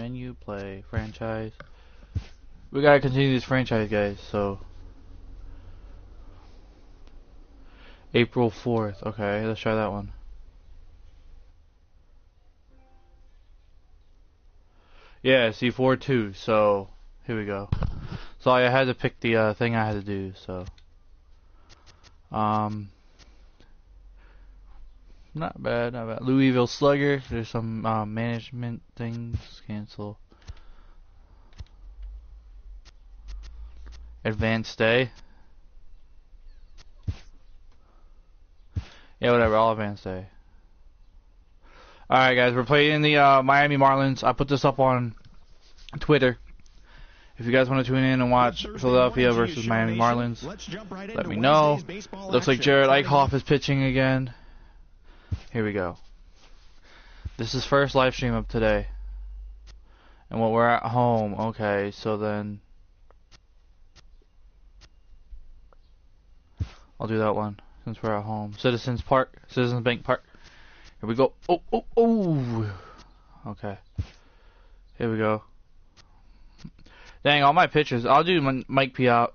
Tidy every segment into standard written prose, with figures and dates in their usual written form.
menu, play, franchise. We gotta continue this franchise, guys, so. April 4th. Okay, let's try that one. Yeah, see 4-2. So here we go. So I had to pick the thing I had to do. So not bad, not bad. Louisville Slugger. There's some management things. Cancel. Advanced day. Yeah, whatever. All advanced day. Alright, guys. We're playing the Miami Marlins. I put this up on Twitter. If you guys want to tune in and watch Philadelphia versus Miami Marlins, let me know. Looks like Jared Eichhoff is pitching again. Here we go. This is first live stream of today. And when we're at home, okay, so then I'll do that one since we're at home. Citizens Bank Park. Here we go. Oh. Okay. Here we go. Dang, all my pitchers. I'll do Mike Pivetta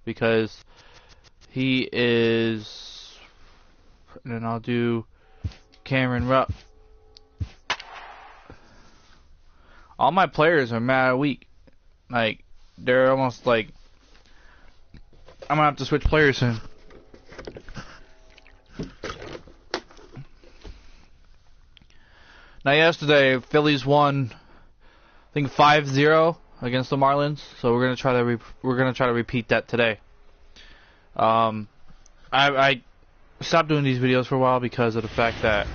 because he is. And then I'll do Cameron Rupp. All my players are mad weak. Like, they're almost like. I'm gonna have to switch players soon. Now, yesterday, Phillies won, I think 5-0 against the Marlins. So we're gonna try to repeat that today. I stopped doing these videos for a while because of the fact that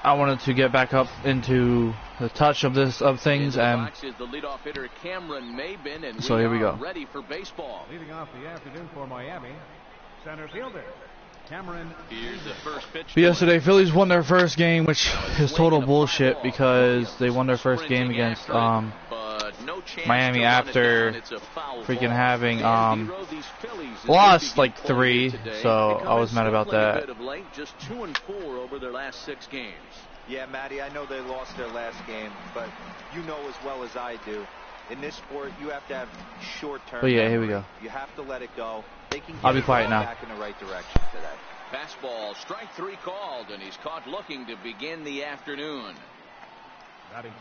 I wanted to get back up into the touch of things, and so here we go. Ready for baseball. Leading off the afternoon for Miami, center fielder Cameron. Here's the first pitch. Yesterday, Phillies won their first game, which is total bullshit because they won their first game against Miami after freaking having lost like 3, so I was mad about that. Just 2-4 over their last 6 games. Yeah, Matty, I know they lost their last game, but you know as well as I do, in this sport you have to have short-term. Oh yeah, here we go. You have to let it go. They can I'll be quiet now. Back in the right direction today. Fastball, strike 3 called, and he's caught looking to begin the afternoon.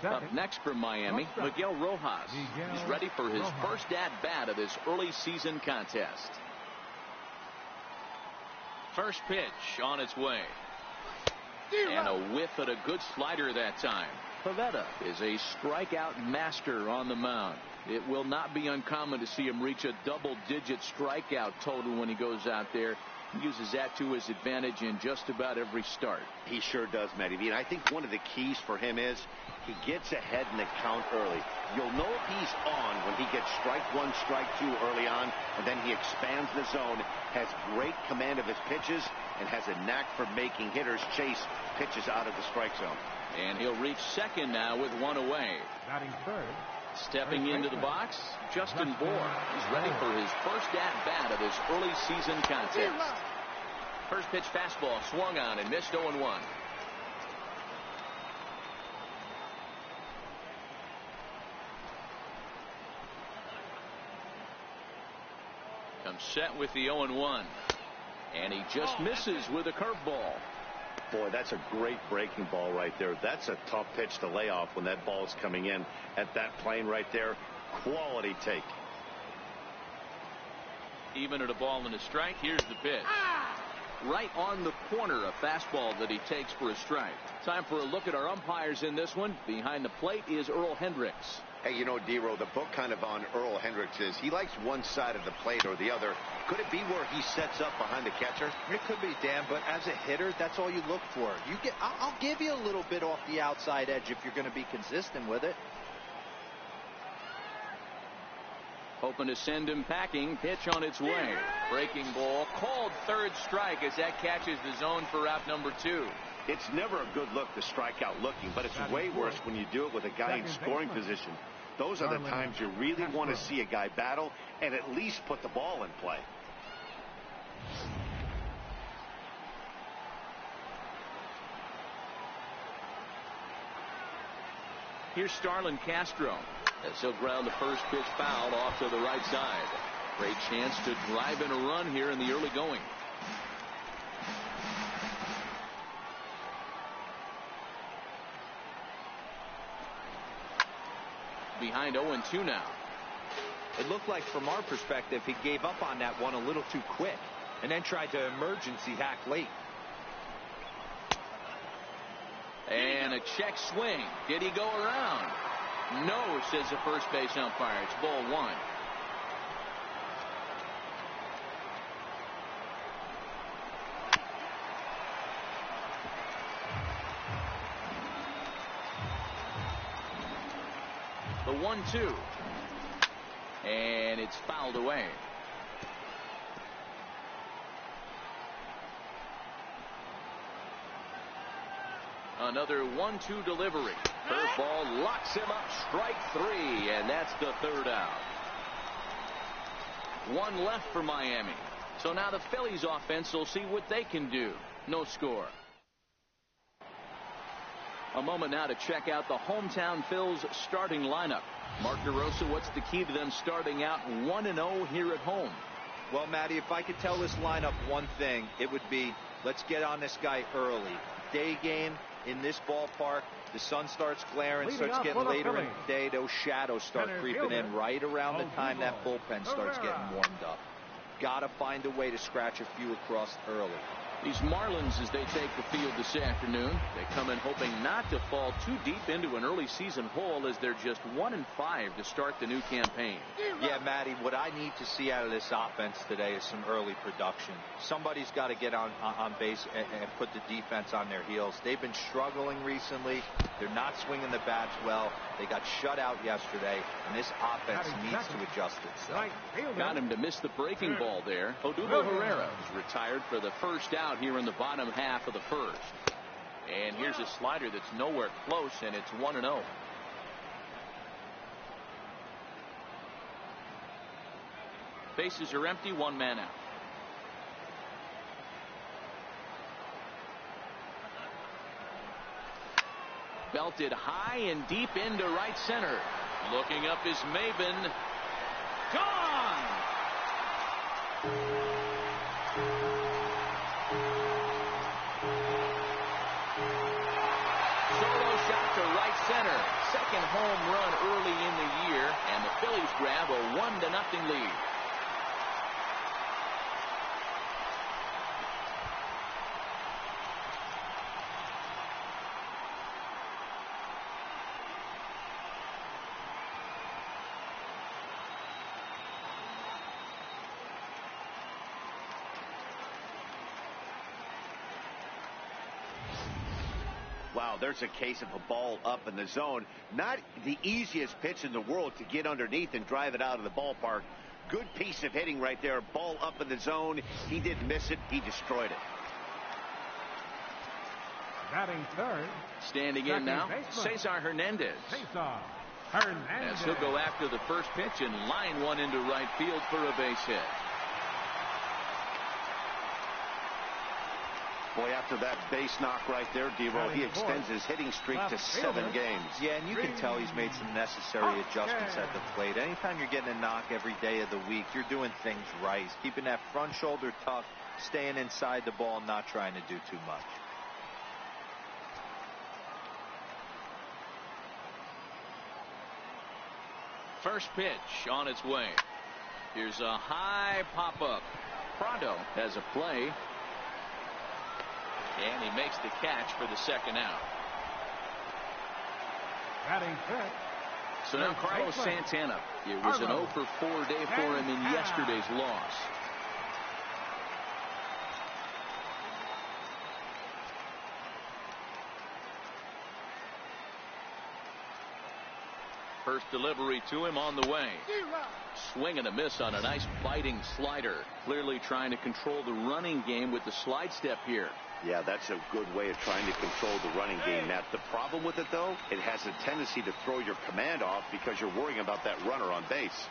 Up next from Miami, Miguel Rojas. He's ready for his first at-bat of this early season contest. First pitch on its way. And a whiff at a good slider that time. Pivetta is a strikeout master on the mound. It will not be uncommon to see him reach a double-digit strikeout total when he goes out there. He uses that to his advantage in just about every start. He sure does, Matty V. And I think one of the keys for him is he gets ahead in the count early. You'll know if he's on when he gets strike 1, strike 2 early on, and then he expands the zone, has great command of his pitches, and has a knack for making hitters chase pitches out of the strike zone. And he'll reach second now with 1 away. Batting third. Stepping into the box, Justin Bour. He's ready for his first at-bat of this early season contest. First pitch fastball swung on and missed 0-1. Comes set with the 0-1. And he just misses with a curveball. Boy, that's a great breaking ball right there. That's a tough pitch to lay off when that ball is coming in at that plane right there. Quality take. Even at a ball and a strike, here's the pitch. Right on the corner, a fastball that he takes for a strike. Time for a look at our umpires in this one. Behind the plate is Earl Hendricks. Hey, you know, D-Row, the book kind of on Earl Hendricks is he likes one side of the plate or the other. Could it be where he sets up behind the catcher? It could be, Dan, but as a hitter, that's all you look for. I'll give you a little bit off the outside edge if you're going to be consistent with it. Hoping to send him packing. Pitch on its way. Breaking ball. Called third strike as that catches the zone for out number 2. It's never a good look to strike out looking, but it's way worse when you do it with a guy in scoring position. Those are the times you really want to see a guy battle and at least put the ball in play. Here's Starlin Castro as he'll ground the first pitch foul off to the right side. Great chance to drive in a run here in the early going. Behind 0-2 now. It looked like from our perspective he gave up on that one a little too quick and then tried to emergency hack late. And a check swing. Did he go around? No, says the first base umpire. It's ball one. The 1-2. And it's fouled away. Another 1-2 delivery. Curveball locks him up. Strike three, and that's the third out. One left for Miami. So now the Phillies offense will see what they can do. No score. A moment now to check out the hometown Phils starting lineup. Mark DeRosa, what's the key to them starting out 1-0 here at home? Well, Matty, if I could tell this lineup one thing, it would be let's get on this guy early. Day game in this ballpark, the sun starts glaring, starts getting later in the day, those shadows start creeping in right around the time that bullpen starts getting warmed up. Gotta find a way to scratch a few across early. These Marlins, as they take the field this afternoon, they come in hoping not to fall too deep into an early season hole as they're just 1-5 to start the new campaign. Yeah, Matty, what I need to see out of this offense today is some early production. Somebody's got to get on base and put the defense on their heels. They've been struggling recently. They're not swinging the bats well. They got shut out yesterday, and this offense needs to adjust itself. Got him to miss the breaking ball there. Odubel Herrera is retired for the first out here in the bottom half of the first. And here's a slider that's nowhere close, and it's 1-0. Bases are empty, one man out. Belted high and deep into right center. Looking up is Maben. Gone! Solo shot to right center. Second home run early in the year, and the Phillies grab a 1-0 lead. Wow, there's a case of a ball up in the zone. Not the easiest pitch in the world to get underneath and drive it out of the ballpark. Good piece of hitting right there. Ball up in the zone. He didn't miss it. He destroyed it. Batting third. Standing in now, Cesar Hernandez. As he'll go after the first pitch and line one into right field for a base hit. Boy, after that base knock right there, D-Roll, he extends his hitting streak to 7 games. Yeah, and you can tell he's made some necessary adjustments at the plate. Anytime you're getting a knock every day of the week, you're doing things right. He's keeping that front shoulder tucked, staying inside the ball, not trying to do too much. First pitch on its way. Here's a high pop-up. Prado has a play. And he makes the catch for the second out. Batting fifth. So now Carlos Santana. It was an 0-for-4 day for him in yesterday's loss. First delivery to him on the way. Swing and a miss on a nice biting slider. Clearly trying to control the running game with the slide step here. Yeah, that's a good way of trying to control the running game, Matt. The problem with it, though, it has a tendency to throw your command off because you're worrying about that runner on base.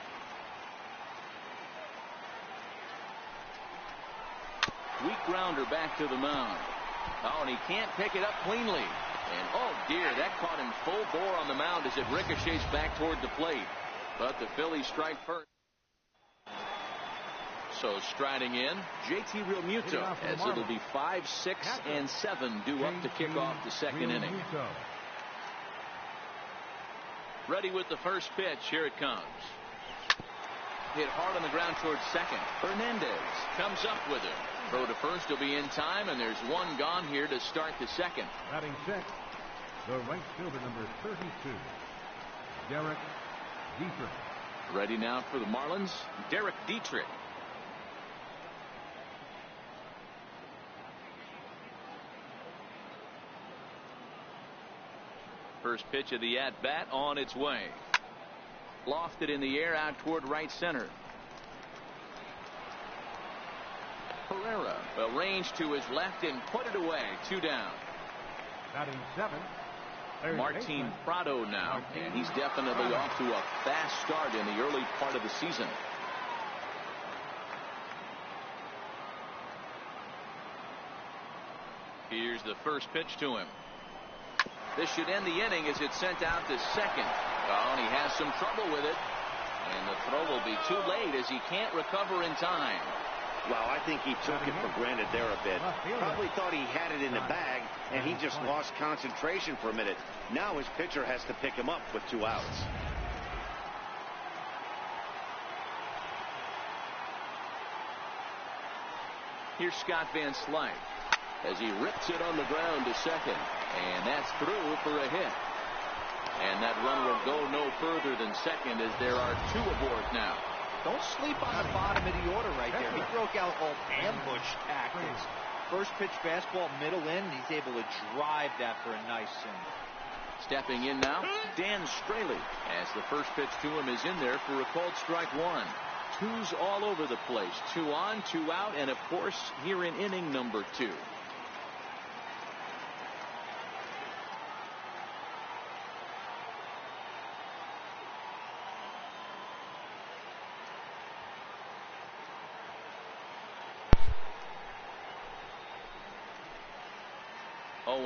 Weak grounder back to the mound. Oh, and he can't pick it up cleanly. And oh dear, that caught him full bore on the mound as it ricochets back toward the plate. But the Phillies strike first. So striding in, JT Realmuto, as it'll be 5, 6, and 7 due up to kick off the second inning. Ready with the first pitch. Here it comes. Hit hard on the ground towards second. Hernandez comes up with it. Throw to first will be in time, and there's one gone here to start the second. Batting sixth, the right fielder, number 32, Derek Dietrich. Ready now for the Marlins, Derek Dietrich. First pitch of the at-bat on its way. Lofted in the air out toward right center. Pereira arranged to his left and put it away. 2 down. Batting seventh, Martin Prado now, and he's definitely off to a fast start in the early part of the season. Here's the first pitch to him. This should end the inning as it's sent out to second. Oh, and he has some trouble with it. And the throw will be too late as he can't recover in time. Well, I think he took it for granted there a bit. Probably thought he had it in the bag, and he just lost concentration for a minute. Now his pitcher has to pick him up with 2 outs. Here's Scott Van Slyke as he rips it on the ground to second. And that's through for a hit. And that run will go no further than second as there are 2 aboard now. Don't sleep on the bottom of the order right there. He broke out all ambush tactics. First pitch fastball middle in. He's able to drive that for a nice swing. Stepping in now, Dan Straley, as the first pitch to him is in there for a called strike 1. 2's all over the place. 2 on, 2 out, and of course here in inning number 2.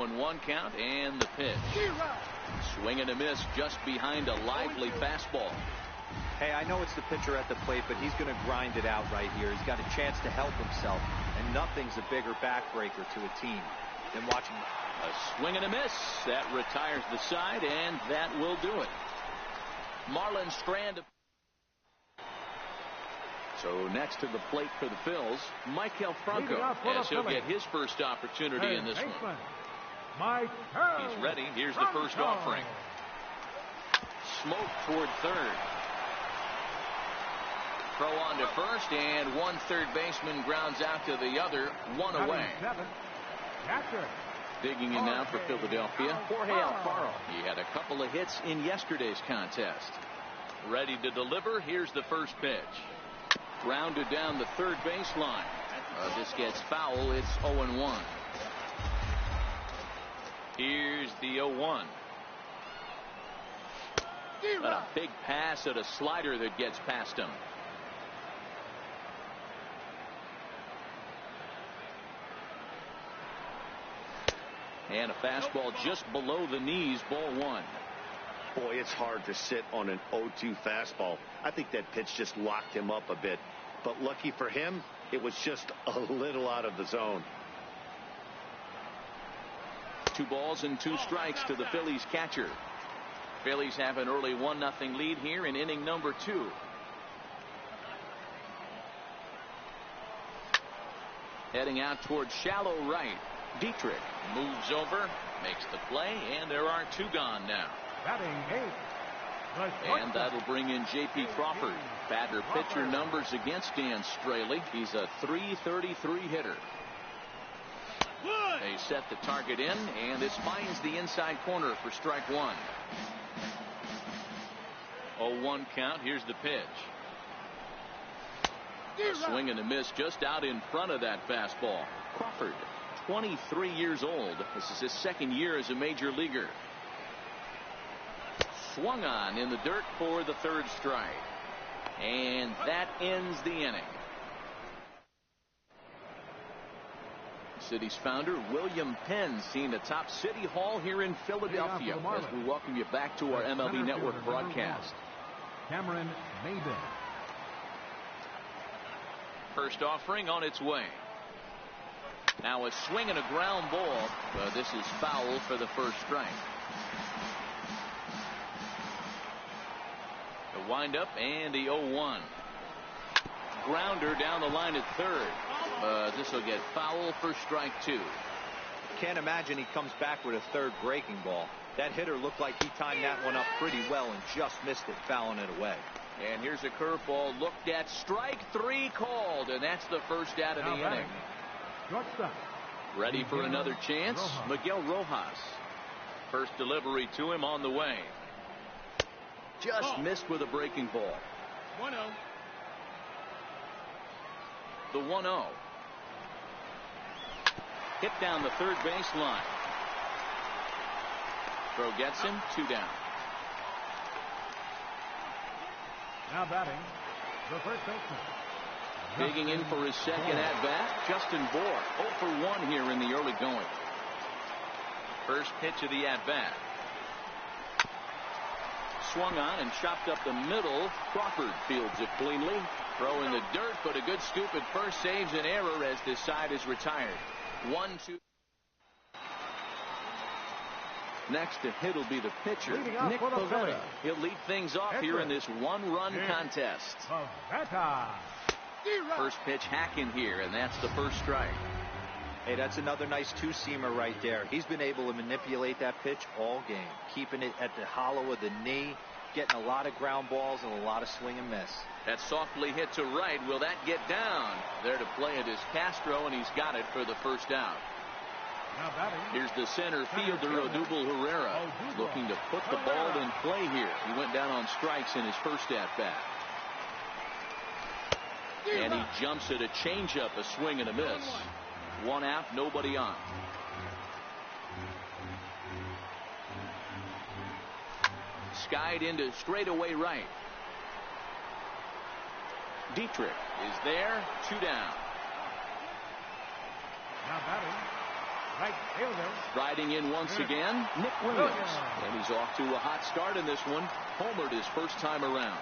And 1 count, and the pitch. Swing and a miss just behind a lively fastball. Hey, I know it's the pitcher at the plate, but he's going to grind it out right here. He's got a chance to help himself, and nothing's a bigger backbreaker to a team than watching. A swing and a miss. That retires the side, and that will do it. Marlins strand. So next to the plate for the Phils, Michael Franco, as he'll get his first opportunity in this one. He's ready. Here's the first offering. Smoke toward third. Throw on to first, and one third baseman grounds out to the other. 1 away. Digging in now for Philadelphia, Jorge Alfaro. He had a couple of hits in yesterday's contest. Ready to deliver. Here's the first pitch. Grounded down the third baseline. This gets foul. It's 0-1. Here's the 0-1. But a big pass at a slider that gets past him. And a fastball just below the knees, ball 1. Boy, it's hard to sit on an 0-2 fastball. I think that pitch just locked him up a bit. But lucky for him, it was just a little out of the zone. 2 balls and 2 strikes to the Phillies catcher. Phillies have an early 1-0 lead here in inning number 2. Heading out towards shallow right. Dietrich moves over, makes the play, and there are 2 gone now. And that'll bring in J.P. Crawford. Batter pitcher numbers against Dan Straley. He's a .333 hitter. They set the target in, and this finds the inside corner for strike 1. 0-1 count. Here's the pitch. A swing and a miss just out in front of that fastball. Crawford, 23 years old. This is his second year as a major leaguer. Swung on in the dirt for the third strike. And that ends the inning. City's founder, William Penn, seen atop City Hall here in Philadelphia as we welcome you back to our MLB Network broadcast. Cameron Maybin. First offering on its way. Now a swing and a ground ball. This is foul for the first strike. The windup and the 0-1. Grounder down the line at third. This will get foul for strike two. Can't imagine he comes back with a third breaking ball. That hitter looked like he timed that one up pretty well and just missed it, fouling it away. And here's a curveball looked at. Strike three called, and that's the first out of the inning. Shortstop. Ready for another chance, Miguel Rojas. First delivery to him on the way. Just missed with a breaking ball. 1-0. The 1-0. Hit down the third baseline. Throw gets him, 2 down. Now batting, the first baseman. Digging in for his second at-bat, Justin Bour. 0 for 1 here in the early going. First pitch of the at-bat. Swung on and chopped up the middle. Crawford fields it cleanly. Throw in the dirt, but a good scoop at first saves an error as this side is retired. 1-2. Next to hit will be the pitcher, Nick Pivetta. He'll lead things off here in this one-run contest. First pitch hacking here, and that's the first strike. Hey, that's another nice two-seamer right there. He's been able to manipulate that pitch all game, keeping it at the hollow of the knee, getting a lot of ground balls and a lot of swing and miss. That softly hit to right. Will that get down? There to play it is Castro, and he's got it for the first out. Here's the center fielder, Odubel Herrera, looking to put the ball in play here. He went down on strikes in his first at-bat. And he jumps at a changeup, a swing and a miss. 1 out, nobody on. Skied into straightaway right. Dietrich is there, 2 down. Now batting, right fielder. Riding in once again, Nick Williams. And he's off to a hot start in this one. Homered his first time around.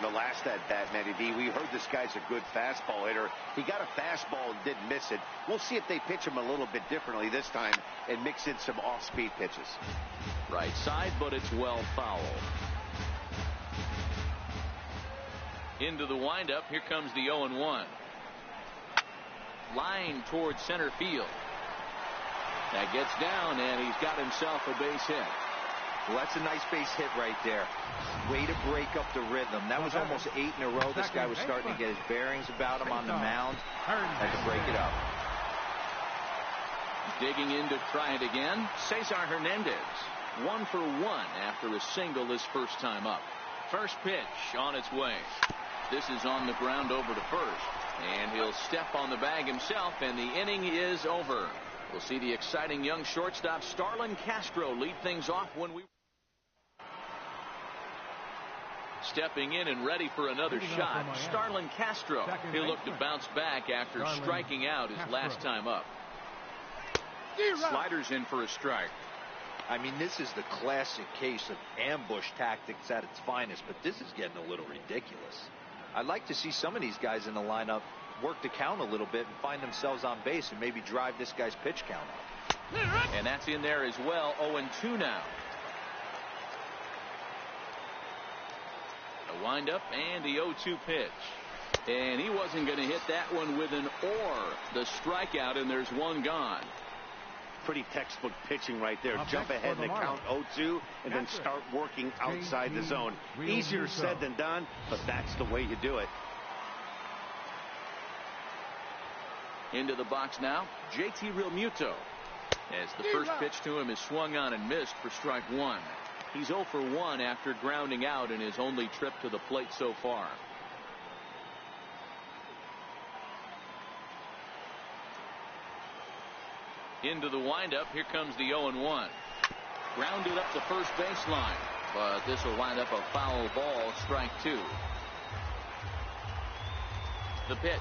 The last at-bat, Matty D, we heard this guy's a good fastball hitter. He got a fastball and didn't miss it. We'll see if they pitch him a little bit differently this time and mix in some off-speed pitches. Right side, but it's well foul. Into the windup. Here comes the 0-1. Line towards center field. That gets down, and he's got himself a base hit. Well, that's a nice base hit right there. Way to break up the rhythm. That was almost 8 in a row. This guy was starting to get his bearings about him on the mound. Had to break it up. Digging in to try it again, Cesar Hernandez. 1 for 1 after a single his first time up. First pitch on its way. This is on the ground over to first. And he'll step on the bag himself, and the inning is over. We'll see the exciting young shortstop Starlin Castro lead things off when we... Stepping in and ready for another shot, Starlin Castro. He'll look to bounce back after striking out his last time up. Sliders in for a strike. I mean, this is the classic case of ambush tactics at its finest, but this is getting a little ridiculous. I'd like to see some of these guys in the lineup work the count a little bit and find themselves on base and maybe drive this guy's pitch count up. And that's in there as well. 0-2 now. The windup and the 0-2 pitch. And he wasn't going to hit that one with an or. The strikeout, and there's one gone. Pretty textbook pitching right there. Jump ahead in the count 0-2 and then start working outside the zone. Easier said than done, but that's the way you do it. Into the box now, JT Realmuto. As the first pitch to him is swung on and missed for strike 1. He's 0 for 1 after grounding out in his only trip to the plate so far. Into the windup. Here comes the 0-1. Grounded up the first baseline, but this will wind up a foul ball. Strike 2. The pitch.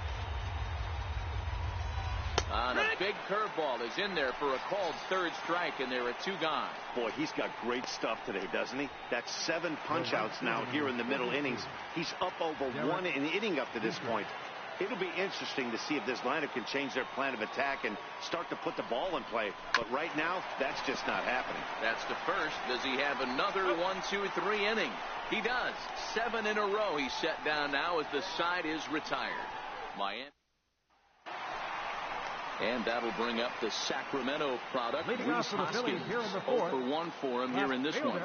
On a big curveball is in there for a called third strike, and there are 2 gone. Boy, he's got great stuff today, doesn't he? That's 7 punch-outs now here in the middle innings. He's up over 1 inning up to this point. It'll be interesting to see if this lineup can change their plan of attack and start to put the ball in play. But right now, that's just not happening. That's the first. Does he have another 1, 2, 3 inning? He does. 7 in a row he's set down now as the side is retired. Miami. And that'll bring up the Sacramento product. Leading off for the Phillies here in the 4th. 0 for 1 for him here in this one.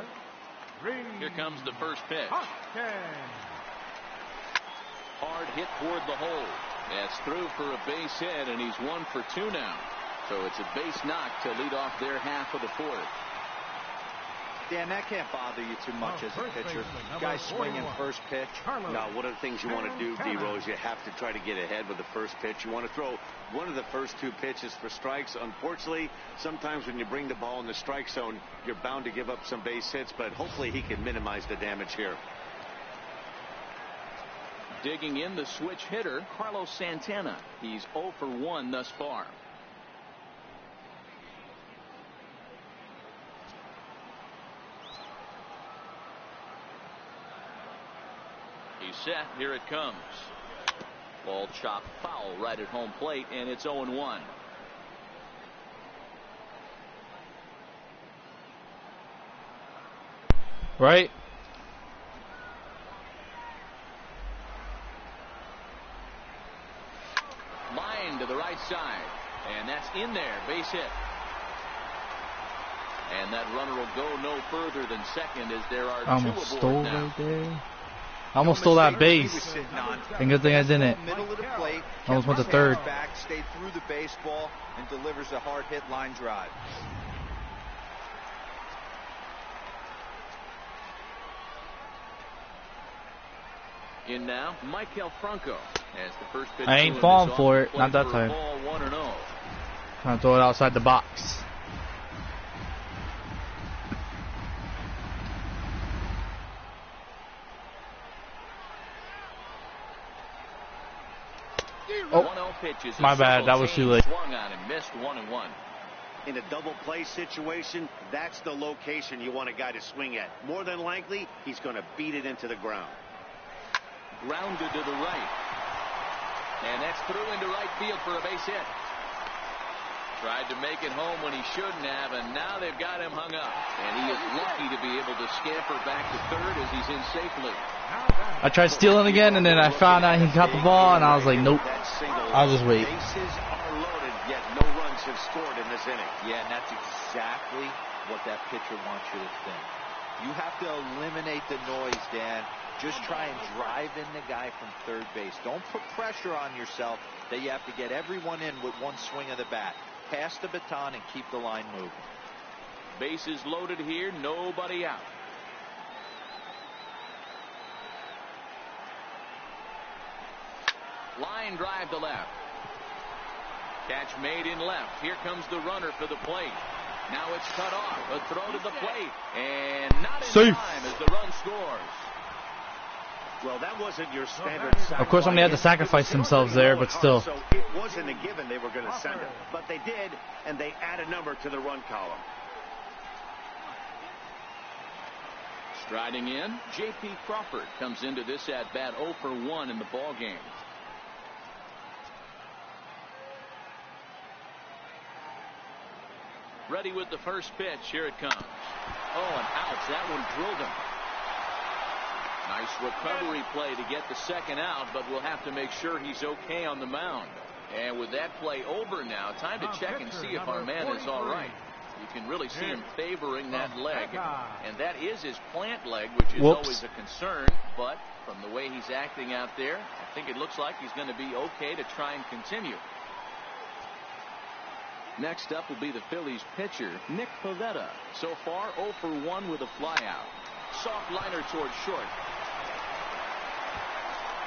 Here comes the first pitch. Hard hit toward the hole. That's through for a base hit, and he's 1 for 2 now. So it's a base knock to lead off their half of the 4th. Dan, that can't bother you too much as a pitcher. Guy swinging first pitch. Now, one of the things you want to do, D-Rose, you have to try to get ahead with the first pitch. You want to throw one of the first 2 pitches for strikes. Unfortunately, sometimes when you bring the ball in the strike zone, you're bound to give up some base hits, but hopefully he can minimize the damage here. Digging in the switch hitter, Carlos Santana. He's 0 for 1 thus far. He's set. Here it comes. Ball chopped foul right at home plate, and it's 0-1. Right? Line to the right side, and that's in there. Base hit. And that runner will go no further than second as there are 2 aboard Almost stole now. right there. I almost stole that base. And good thing I didn't. Middle of the plate. Almost went to third. Back, stayed through the baseball, and delivers a hard hit line drive. In now, Michael Franco as the first pitch. I ain't falling for it. Not that time. Ball 1-0. Trying to throw it outside the box. Oh, my bad. That was too late. Swung on and missed 1-1. In a double play situation, that's the location you want a guy to swing at. More than likely, he's going to beat it into the ground. Grounded to the right. And that's through into right field for a base hit. Tried to make it home when he shouldn't have, and now they've got him hung up. And he is lucky to be able to scamper back to third as he's in safely. I tried stealing again, and then I found out he caught the ball, and I was like, nope. I'll just wait. Bases are loaded, yet no runs have scored in this inning. Yeah, and that's exactly what that pitcher wants you to think. You have to eliminate the noise, Dan. Just try and drive in the guy from third base. Don't put pressure on yourself that you have to get everyone in with one swing of the bat. Pass the baton and keep the line moving. Bases loaded here, nobody out. Line drive to left. Catch made in left. Here comes the runner for the plate. Now it's cut off. A throw to the plate. And not in time as the run scores. Well, that wasn't your standard. Of course, they had to sacrifice themselves there, but still. So it wasn't a given they were going to send it. But they did, and they add a number to the run column. Striding in, J.P. Crawford comes into this at-bat 0 for 1 in the ball game. Ready with the first pitch. Here it comes. Oh, and ouch. That one drilled him. Nice recovery play to get the second out, but we'll have to make sure he's okay on the mound. And with that play over now, time to check and see if our man is all right. You can really see him favoring that leg, and that is his plant leg, which is always a concern. But from the way he's acting out there, I think it looks like he's going to be okay to try and continue. Next up will be the Phillies pitcher, Nick Pivetta. So far, 0 for 1 with a flyout. Soft liner towards short.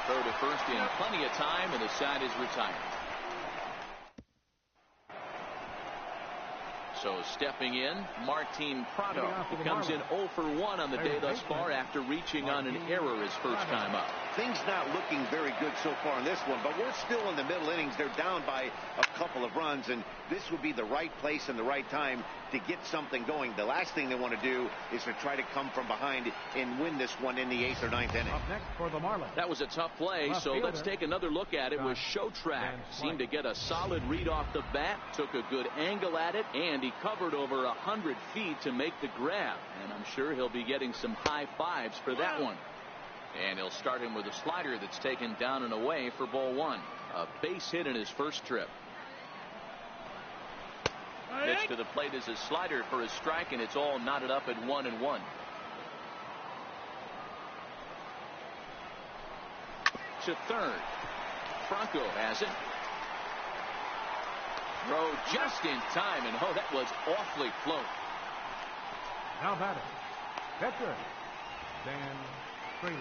Throw to first in plenty of time, and the side is retired. So stepping in, Martin Prado. He comes in 0 for 1 on the day thus far after reaching on an error his first time up. Things not looking very good so far in this one, but we're still in the middle innings. They're down by a couple of runs, and this would be the right place and the right time to get something going. The last thing they want to do is to try to come from behind and win this one in the 8th or 9th inning. Up next for the Marlins. That was a tough play, so let's take another look at it with Showtrack. Seemed to get a solid read off the bat, took a good angle at it, and he covered over 100 feet to make the grab. And I'm sure he'll be getting some high fives for that one. And he'll start him with a slider that's taken down and away for ball 1. A base hit in his first trip. Pitch to the plate is a slider for a strike, and it's all knotted up at 1-1. To third. Franco has it. Throw just in time, and oh, that was awfully close. Now batting, catcher Dan Straley.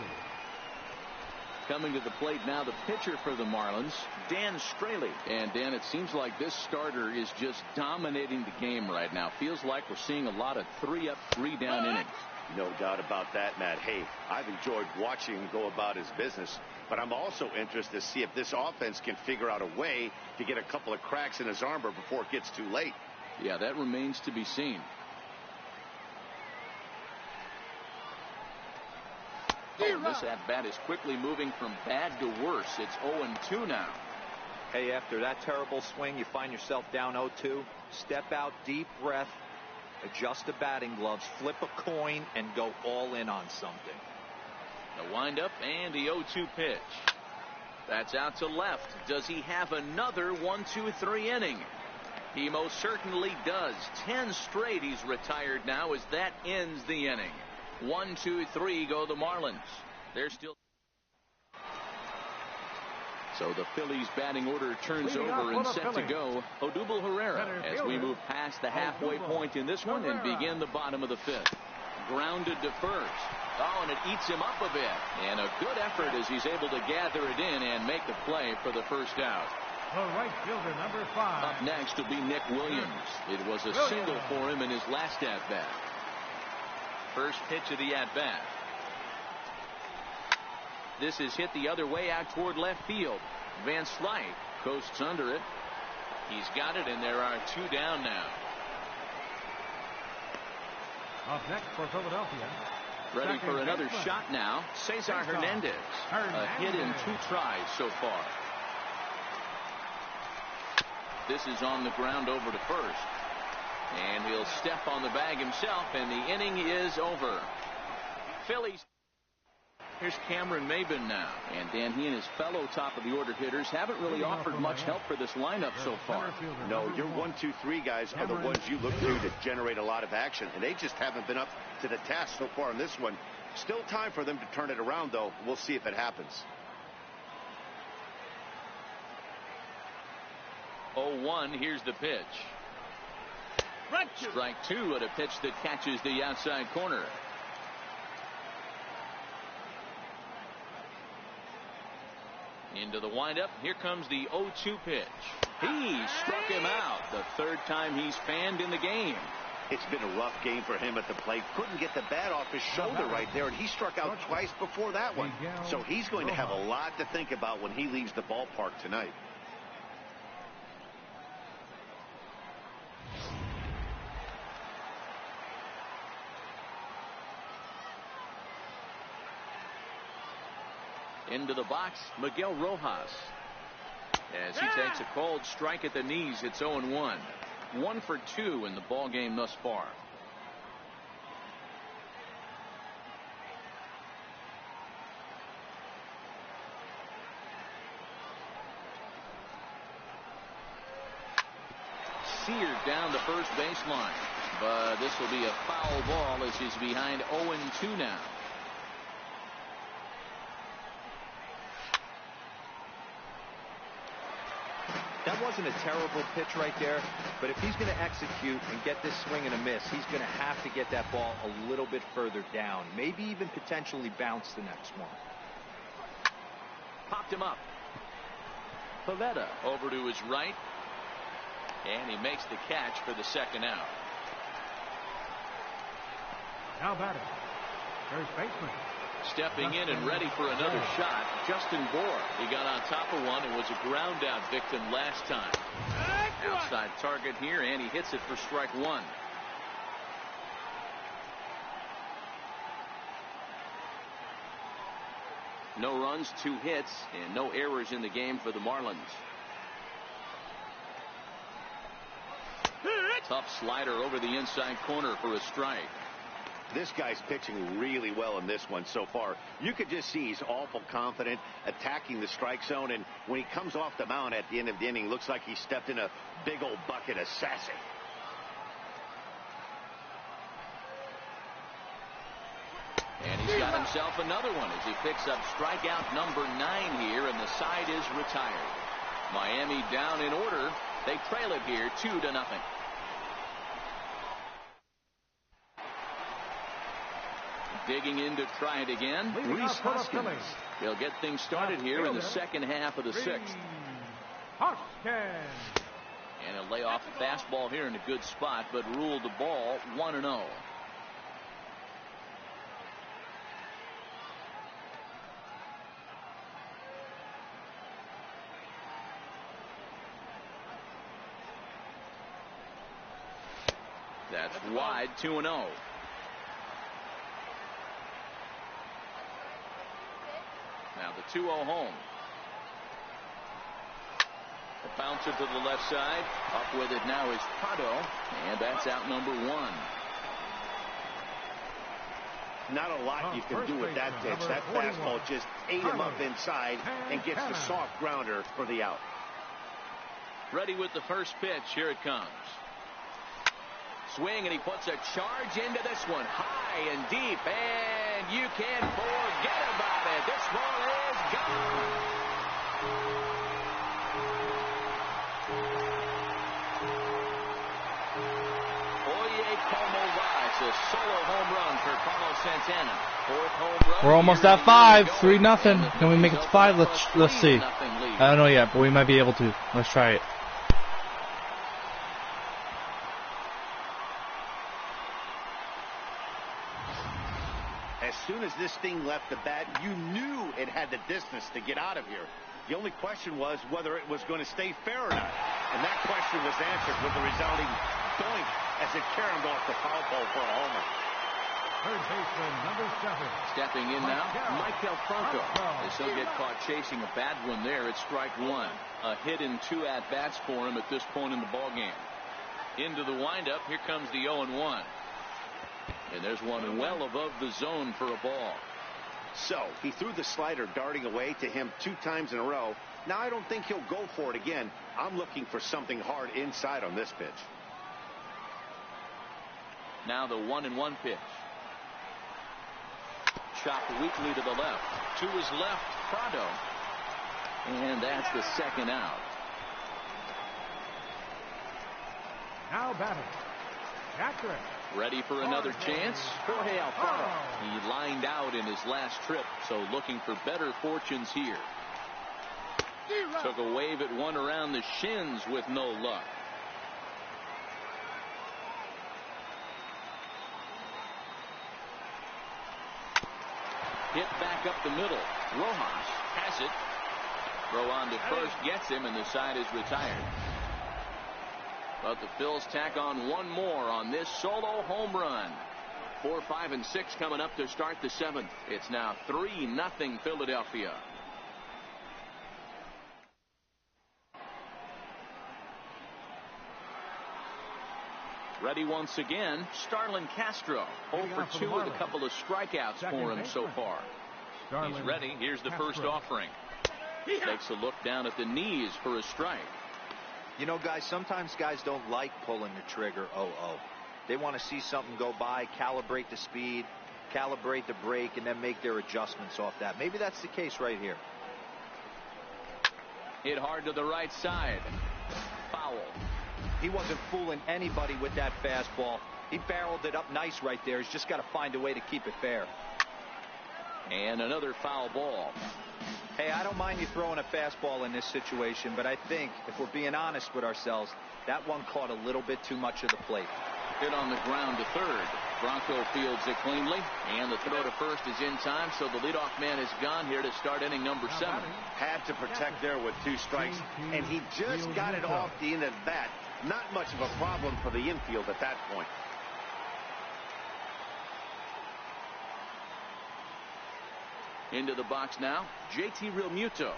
Coming to the plate now, the pitcher for the Marlins, Dan Straley. And Dan, it seems like this starter is just dominating the game right now. Feels like we're seeing a lot of 3-up, 3-down innings. No doubt about that, Matt. Hey, I've enjoyed watching him go about his business, but I'm also interested to see if this offense can figure out a way to get a couple of cracks in his armor before it gets too late. Yeah, that remains to be seen. Oh, this at-bat is quickly moving from bad to worse. It's 0-2 now. Hey, after that terrible swing, you find yourself down 0-2. Step out, deep breath, adjust the batting gloves, flip a coin, and go all in on something. The windup and the 0-2 pitch. That's out to left. Does he have another 1-2-3 inning? He most certainly does. 10 straight he's retired now as that ends the inning. 1-2-3 go the Marlins. They're still. So the Phillies batting order turns over and set to go. Odubel Herrera as we move past the halfway point in this one and begin the bottom of the 5th. Grounded to first. Oh, and it eats him up a bit. And a good effort as he's able to gather it in and make the play for the first out. The right fielder, number 5. Up next will be Nick Williams. It was a single for him in his last at-bat. First pitch of the at-bat. This is hit the other way out toward left field. Van Slyke coasts under it. He's got it, and there are 2 down now. Up next for Philadelphia. Ready for another shot now. Cesar Hernandez. A hit in 2 tries so far. This is on the ground over to first. And he'll step on the bag himself, and the inning is over. Phillies. Here's Cameron Maybin now. And Dan, he and his fellow top-of-the-order hitters haven't really offered much help for this lineup so far. No, your 1-2-3 guys are the ones you look to generate a lot of action, and they just haven't been up to the task so far in this one. Still time for them to turn it around, though. We'll see if it happens. 0-1, here's the pitch. Strike 2 at a pitch that catches the outside corner. Into the windup. Here comes the 0-2 pitch. He struck him out. The 3rd time he's fanned in the game. It's been a rough game for him at the plate. Couldn't get the bat off his shoulder right there, and he struck out twice before that one. So he's going to have a lot to think about when he leaves the ballpark tonight. Into the box, Miguel Rojas. As he takes a called strike at the knees, it's 0-1. 1 for 2 in the ball game thus far. Seared down the first baseline, but this will be a foul ball as he's behind 0-2 now. That wasn't a terrible pitch right there, but if he's going to execute and get this swing and a miss, he's going to have to get that ball a little bit further down, maybe even potentially bounce the next one. Popped him up. Pavetta over to his right. And he makes the catch for the second out. Now batting, first baseman. Stepping in and ready for another shot, Justin Bohr. He got on top of one and was a ground out victim last time. Outside target here, and he hits it for strike one. No runs, 2 hits, and no errors in the game for the Marlins. Tough slider over the inside corner for a strike. This guy's pitching really well in this one so far. You could just see he's awful confident attacking the strike zone, and when he comes off the mound at the end of the inning, looks like he stepped in a big old bucket of sassy. And he's got himself another one as he picks up strikeout number 9 here, and the side is retired. Miami down in order. They trail it here 2-0. Digging in to try it again, Rhys Hoskins. They'll get things started here in the second half of the 6th. And he'll lay off the fastball here in a good spot, but ruled the ball 1-0. That's wide, 2-0. Now the 2-0 home. A bouncer to the left side. Up with it now is Prado, and that's out number 1. Not a lot you can do with that pitch. That fastball just ate him up inside and gets the soft grounder for the out. Ready with the first pitch. Here it comes. Swing, and he puts a charge into this one. High and deep, and you can forget about it. This ball is gone. Oye como va. It's a solo home run for Carlos Santana. 4th home run. We're almost at 5, 3-0. Can we make it to 5? Let's see. I don't know yet, but we might be able to. Let's try it. As soon as this thing left the bat, you knew it had the distance to get out of here. The only question was whether it was going to stay fair or not. And that question was answered with the resounding doink as it caromed off the foul pole for a homer. Third baseman, number 7. Stepping in now, Michael Franco. As he'll get caught chasing a bad one there at strike 1. A hit and 2 at-bats for him at this point in the ballgame. Into the windup, here comes the 0-1. And there's one well above the zone for a ball. So he threw the slider darting away to him 2 times in a row. Now I don't think he'll go for it again. I'm looking for something hard inside on this pitch. Now the 1-1 pitch. Chopped weakly to the left. To his left, Prado. And that's the second out. Now batting, catcher. Ready for another chance? Jorge Alfaro. He lined out in his last trip, so looking for better fortunes here. Took a wave at one around the shins with no luck. Hit back up the middle. Rojas has it. Throw on to first gets him, and the side is retired. But the Phils tack on one more on this solo home run. 4, 5, and 6 coming up to start the 7th. It's now 3-0 Philadelphia. Ready once again, Starlin Castro. 0 for 2 with a couple of strikeouts for him so far. He's ready. Here's the first offering. Takes a look down at the knees for a strike. You know, guys, sometimes guys don't like pulling the trigger 0-0. They want to see something go by, calibrate the speed, calibrate the brake, and then make their adjustments off that. Maybe that's the case right here. Hit hard to the right side. Foul. He wasn't fooling anybody with that fastball. He barreled it up nice right there. He's just got to find a way to keep it fair. And another foul ball. Hey, I don't mind you throwing a fastball in this situation, but I think if we're being honest with ourselves, that one caught a little bit too much of the plate. Hit on the ground to third. Bronco fields it cleanly, and the throw to first is in time, so the leadoff man is gone here to start inning number 7. Had to protect there with 2 strikes, and he just got it off the end of that. Not much of a problem for the infield at that point. Into the box now, JT Realmuto.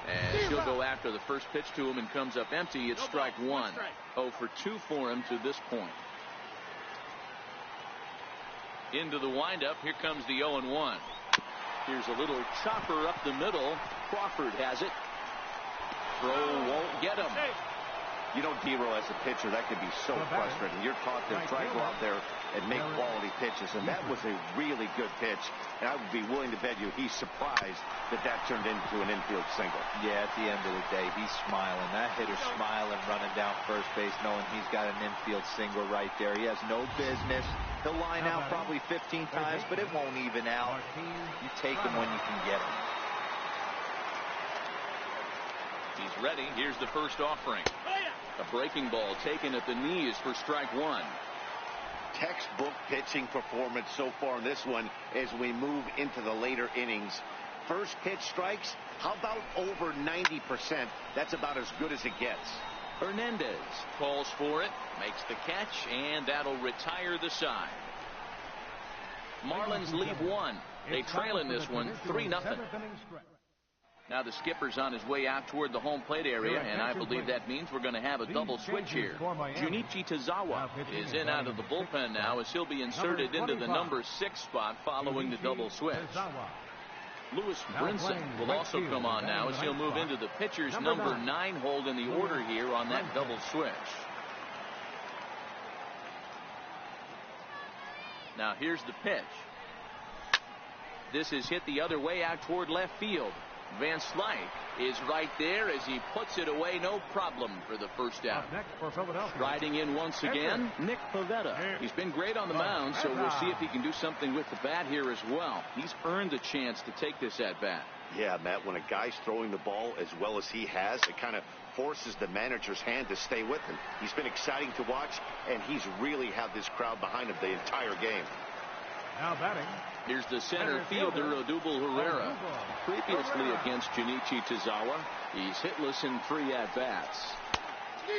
As he'll go after the first pitch to him and comes up empty. It's strike 1. 0 for 2 for him to this point. Into the windup. Here comes the 0-1. Here's a little chopper up the middle. Crawford has it. Throw won't get him. You know, D-Row, as a pitcher, that could be so frustrating. You're taught to try to go out there and make quality pitches, and that was a really good pitch. And I would be willing to bet you he's surprised that that turned into an infield single. Yeah, at the end of the day, he's smiling. That hitter's smiling, running down first base, knowing he's got an infield single right there. He has no business. He'll line out probably 15 times, but it won't even out. You take him when you can get him. He's ready. Here's the first offering. A breaking ball taken at the knees for strike 1. Textbook pitching performance so far in this one as we move into the later innings. First pitch strikes, how about over 90%? That's about as good as it gets. Hernandez calls for it, makes the catch, and that'll retire the side. Marlins lead 1. They trail in this one 3-0. Now the skipper's on his way out toward the home plate area, and I believe that means we're going to have a double switch here. Junichi Tazawa is in out of the bullpen now as he'll be inserted into the number 6 spot following the double switch. Lewis Brinson will also come on now as he'll move into the pitcher's number 9 hold in the order here on that double switch. Now here's the pitch. This is hit the other way out toward left field. Van Slyke is right there as he puts it away, no problem for the first out. Riding in once again, Nick Pivetta. He's been great on the mound, so we'll see if he can do something with the bat here as well. He's earned a chance to take this at bat. Yeah, Matt, when a guy's throwing the ball as well as he has, it kind of forces the manager's hand to stay with him. He's been exciting to watch, and he's really had this crowd behind him the entire game. Now batting. Here's the center fielder, Odubel Herrera. Previously against Junichi Tazawa, he's hitless in 3 at-bats.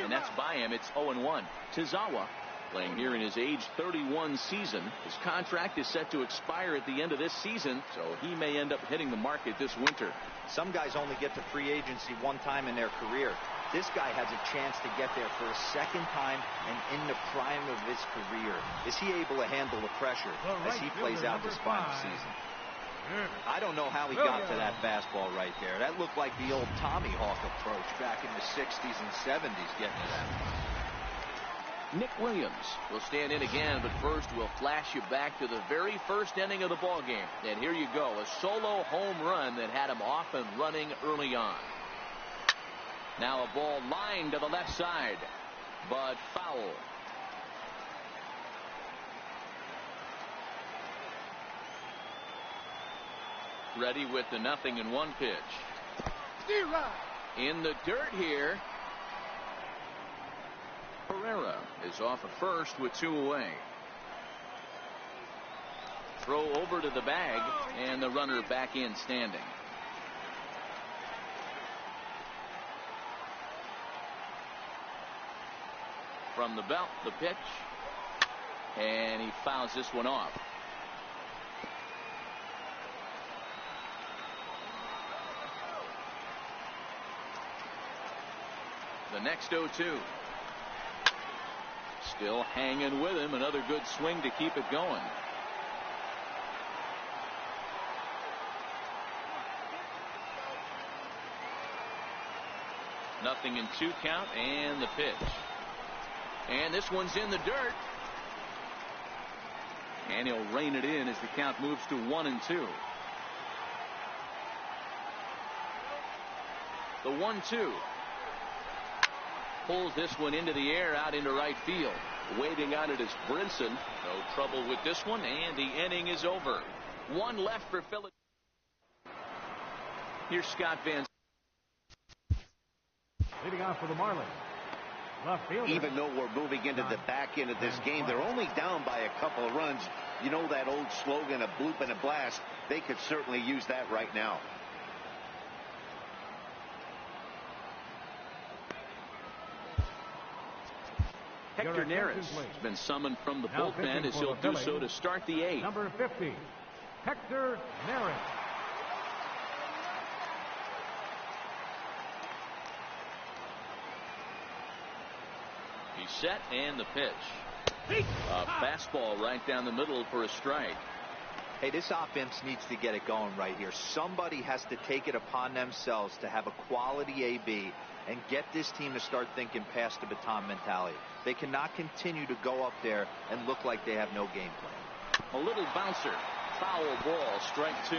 And that's by him. It's 0-1. Tazawa, playing here in his age 31 season. His contract is set to expire at the end of this season, so he may end up hitting the market this winter. Some guys only get to free agency one time in their career. This guy has a chance to get there for a second time and in the prime of his career. Is he able to handle the pressure as he plays out this final season? I don't know how he got to that fastball right there. That looked like the old Tommy Hawk approach back in the 60s and 70s getting to that. Nick Williams will stand in again, but first we'll flash you back to the very first inning of the ball game. And here you go, a solo home run that had him off and running early on. Now a ball lined to the left side, but foul. Ready with the 0-1 pitch. In the dirt here. Herrera is off at first with 2 away. Throw over to the bag, and the runner back in standing. From the belt, the pitch, and he fouls this one off. The next 0-2. Still hanging with him. Another good swing to keep it going. Nothing in 2 count, and the pitch. And this one's in the dirt. And he'll rein it in as the count moves to 1-2. The 1-2. Pulls this one into the air out into right field. Waiting on it is Brinson. No trouble with this one, and the inning is over. One left for Phillies. Here's Scott Van. Leading off for the Marlins, left fielder. Even though we're moving into the back end of this game, they're only down by a couple of runs. You know that old slogan, a bloop and a blast. They could certainly use that right now. Hector Neris has been summoned from the bullpen as he'll do so to start the 8th. Number 50, Hector Neris. He's set, and the pitch. A fastball right down the middle for a strike. Hey, this offense needs to get it going right here. Somebody has to take it upon themselves to have a quality AB and get this team to start thinking past the baton mentality. They cannot continue to go up there and look like they have no game plan. A little bouncer. Foul ball, strike 2.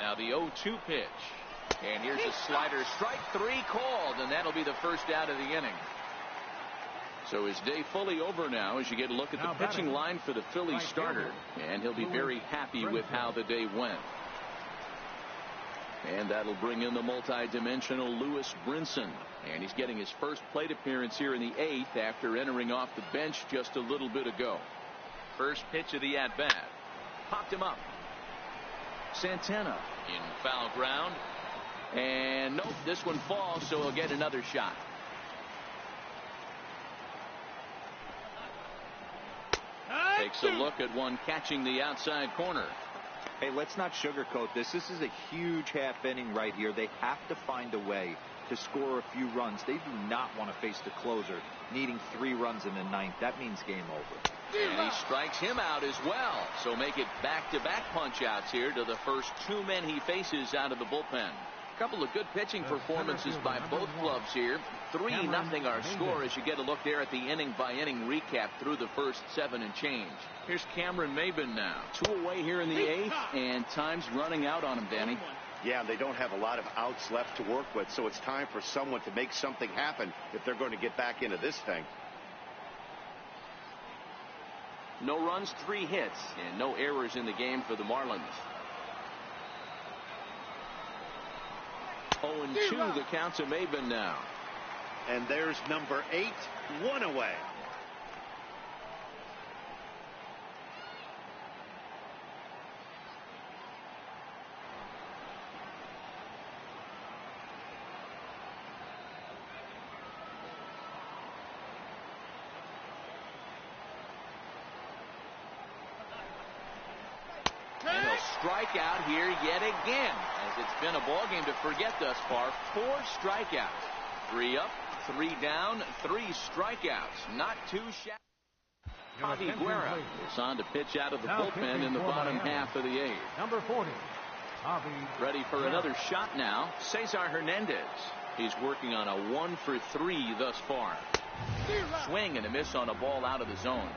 Now the 0-2 pitch. And here's a slider. Strike 3 called, and that'll be the first out of the inning. So his day fully over now as you get a look at the pitching line for the Phillies starter. And he'll be very happy with how the day went. And that'll bring in the multi-dimensional Lewis Brinson. And he's getting his first plate appearance here in the 8th after entering off the bench just a little bit ago. First pitch of the at-bat. Popped him up. Santana in foul ground. And nope, this one falls, so he'll get another shot. Takes a look at one catching the outside corner. Hey, let's not sugarcoat this. This is a huge half inning right here. They have to find a way to score a few runs. They do not want to face the closer, needing 3 runs in the 9th. That means game over. And he strikes him out as well. So make it back-to-back punch-outs here to the first 2 men he faces out of the bullpen. Couple of good pitching performances by both clubs here. 3-0 our score as you get a look there at the inning-by-inning recap through the first 7 and change. Here's Cameron Maben now. 2 away here in the 8th, and time's running out on him, Danny. Yeah, they don't have a lot of outs left to work with, so it's time for someone to make something happen if they're going to get back into this thing. No runs, 3 hits, and no errors in the game for the Marlins. 0-2 the count to Maben now. And there's number 8, 1 away. And he'll strike out here yet again, as it's been a ball game to forget thus far. 4 strikeouts. 3 up, 3 down, 3 strikeouts. Not too shabby. Javi Guerra is on to pitch out of the bullpen in the bottom half of the 8th. Number 40, Javi. Ready for another shot now. Cesar Hernandez. He's working on a 1 for 3 thus far. Swing and a miss on a ball out of the zone.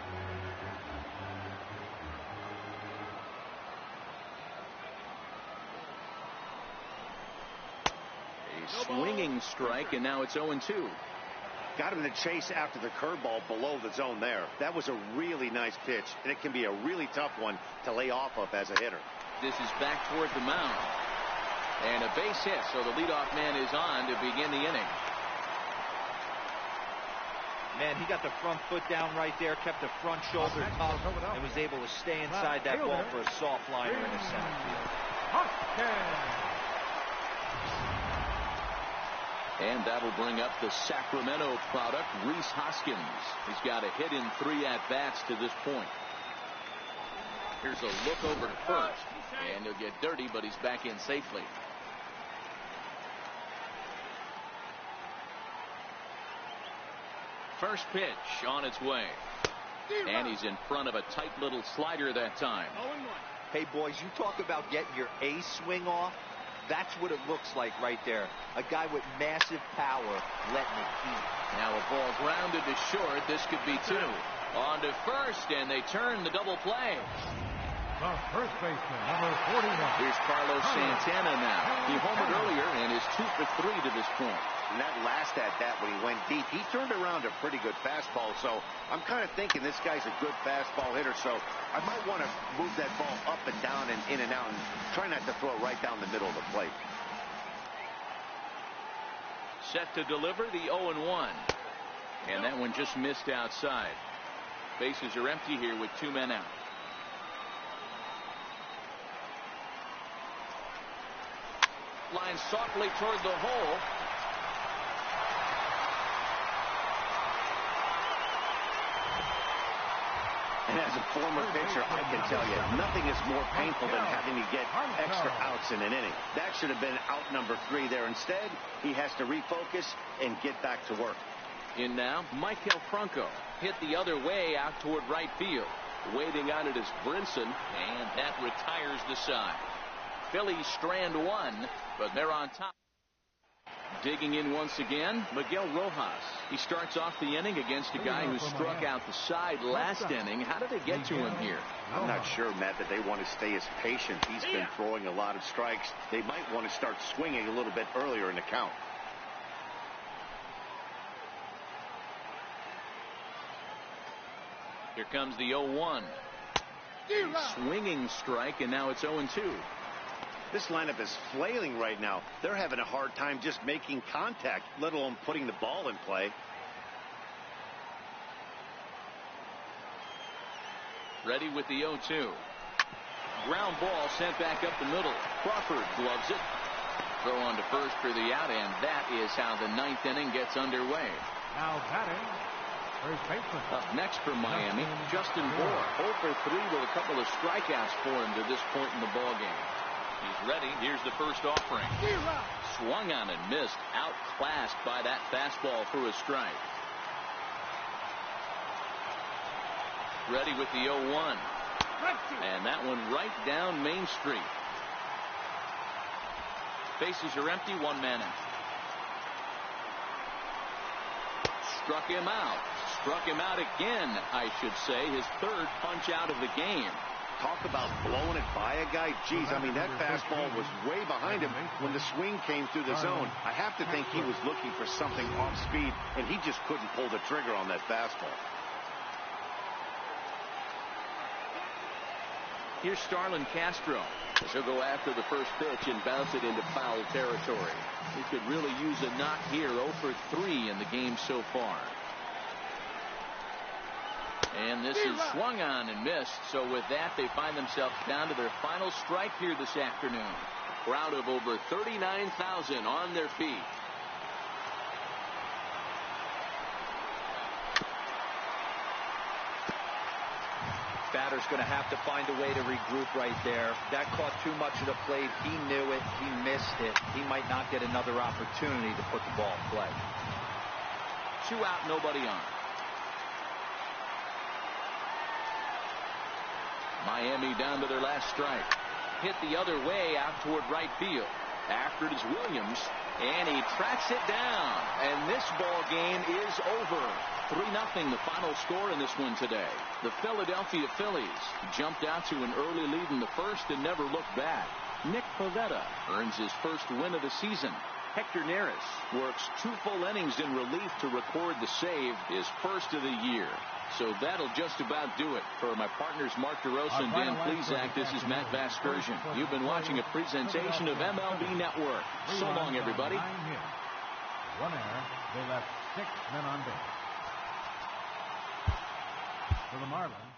Swinging strike, and now it's 0-2. Got him to chase after the curveball below the zone there. That was a really nice pitch, and it can be a really tough one to lay off of as a hitter. This is back toward the mound. And a base hit, so the leadoff man is on to begin the inning. Man, he got the front foot down right there, kept the front shoulder tough, and was able to stay inside that ball for a soft liner in the center field. And that'll bring up the Sacramento product, Rhys Hoskins. He's got a hit in 3 at-bats to this point. Here's a look over to first. And he'll get dirty, but he's back in safely. First pitch on its way. And he's in front of a tight little slider that time. Hey, boys, you talk about getting your A swing off. That's what it looks like right there. A guy with massive power letting it eat. Now a ball grounded to short. This could be 2. On to first, and they turn the double play. The first baseman, number 41. Here's Carlos Santana now. He homered earlier and is 2 for 3 to this point. And that last at-bat when he went deep, he turned around a pretty good fastball. So I'm kind of thinking this guy's a good fastball hitter. So I might want to move that ball up and down and in and out and try not to throw it right down the middle of the plate. Set to deliver the 0-1. And that one just missed outside. Bases are empty here with 2 men out. Line softly toward the hole. And as a former pitcher, I can tell you, nothing is more painful than having to get extra outs in an inning. That should have been out number 3 there. Instead, he has to refocus and get back to work. In now, Michael Franco hit the other way out toward right field. Waiting on it is Brinson, and that retires the side. Phillies strand 1, but they're on top. Digging in once again, Miguel Rojas. He starts off the inning against a guy who struck out the side last inning. How did they get to him here? I'm not sure, Matt, that they want to stay as patient. He's been throwing a lot of strikes. They might want to start swinging a little bit earlier in the count. Here comes the 0-1. Swinging strike, and now it's 0-2. This lineup is flailing right now. They're having a hard time just making contact, let alone putting the ball in play. Ready with the 0-2. Ground ball sent back up the middle. Crawford gloves it. Throw on to first for the out, and that is how the 9th inning gets underway. Now batting, first baseman. Up next for Miami, Justin Bour. 0 for 3 with a couple of strikeouts for him to this point in the ballgame. He's ready. Here's the first offering. Swung on and missed. Outclassed by that fastball for a strike. Ready with the 0-1. And that one right down Main Street. Bases are empty. 1 man out. Struck him out. Struck him out again, I should say. His 3rd punch out of the game. Talk about blowing it by a guy. Geez, I mean, that fastball was way behind him when the swing came through the zone. I have to think he was looking for something off speed, and he just couldn't pull the trigger on that fastball. Here's Starlin Castro. He'll go after the first pitch and bounce it into foul territory. He could really use a knock here. 0 for 3 in the game so far. And this is swung on and missed. So with that, they find themselves down to their final strike here this afternoon. Crowd of over 39,000 on their feet. Batter's going to have to find a way to regroup right there. That caught too much of the plate. He knew it. He missed it. He might not get another opportunity to put the ball in play. 2 out, nobody on. Miami down to their last strike. Hit the other way out toward right field. After it is Williams, and he tracks it down. And this ball game is over. 3-0 the final score in this one today. The Philadelphia Phillies jumped out to an early lead in the first and never looked back. Nick Pivetta earns his first win of the season. Hector Neris works 2 full innings in relief to record the save, his first of the year. So that'll just about do it. For my partners Mark DeRosa and Dan Plesac, this is Matt Vasgersian. You've been watching a presentation of MLB Network. So long, everybody. 1 error. They left 6 men on base. For the Marlins.